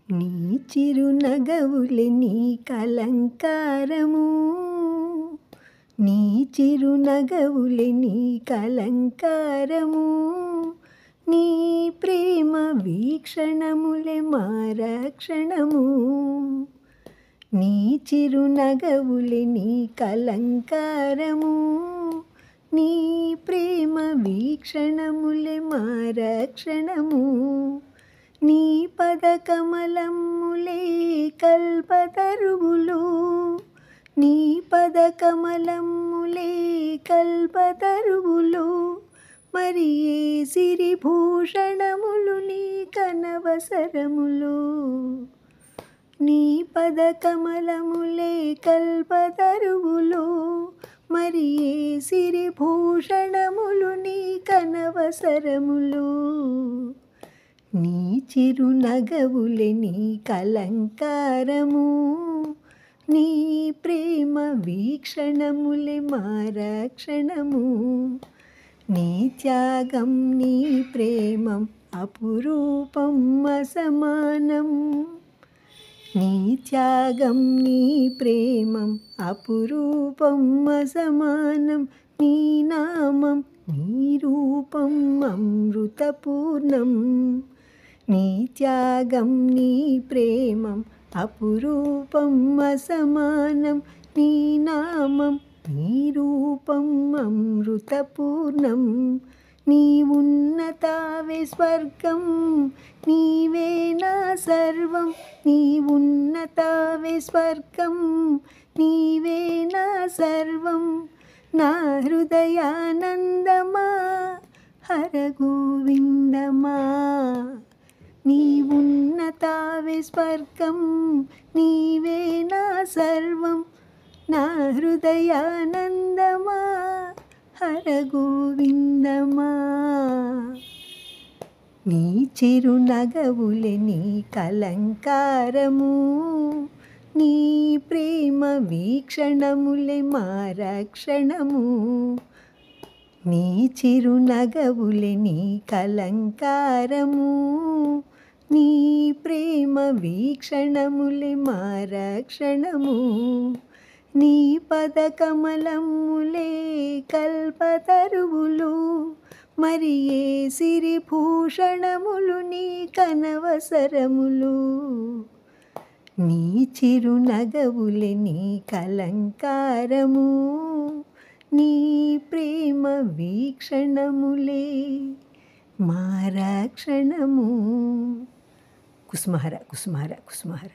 నీ చిరునగవులే నీ కలంకారము, నీ చిరునగవులే నీ కలంకారము, నీ ప్రేమ వీక్షణములే మా రక్షణము. నీ చిరునగవులే నీ కలంకారము, నీ ప్రేమ వీక్షణములే మా రక్షణము. నీ పదకమలములే కల్పతరువులు, నీ పదకమలములే కల్పతరువులు, మరి ఏ సిరిభూషణములు నీ కనవసరములు. నీ పదకమలములే కల్పతరువులు, మరి ఏ సిరిభూషణములు నీ కనవసరములు. నీ చిరునగవులే నీ కలంకారము, నీ ప్రేమ వీక్షణములే మా రక్షణము. నీ త్యాగం నీ ప్రేమం అపురూపం అసమానం, నీ త్యాగం నీ ప్రేమం అపురూపం అసమానం. నీ నామం నీ రూపం అమృతపూర్ణం, నీ త్యాగం నీ ప్రేమం అపురూపం అసమానం. నీ నామం నీ రూపం అమృతపూర్ణం. నీ ఉన్నతావే స్వర్గం, నీవే నా సర్వం. నీ ఉన్నతావే స్వర్గం, నీవే నా సర్వం. నా హృదయానందమా హర గోవిందమా. నీ ఉన్నతావే స్వర్గం, నీవే నా సర్వం. నా హృదయానందమా హర గోవిందమా. నీ చిరునగవులే నీ కలంకారము, నీ ప్రేమ వీక్షణములే మా రక్షణము. నీ చిరునగవులే నీ కలంకారము, నీ ప్రేమ వీక్షణములే మా రక్షణము. నీ పదకమలములే కల్పతరువులు, మరి ఏ సిరిభూషణములు నీ కనవసరములు. నీ చిరునగవులే నీ కలంకారము, నీ ప్రేమ వీక్షణములే మా రక్షణము. కుసుమహర కుసుమహర కుసుమహర.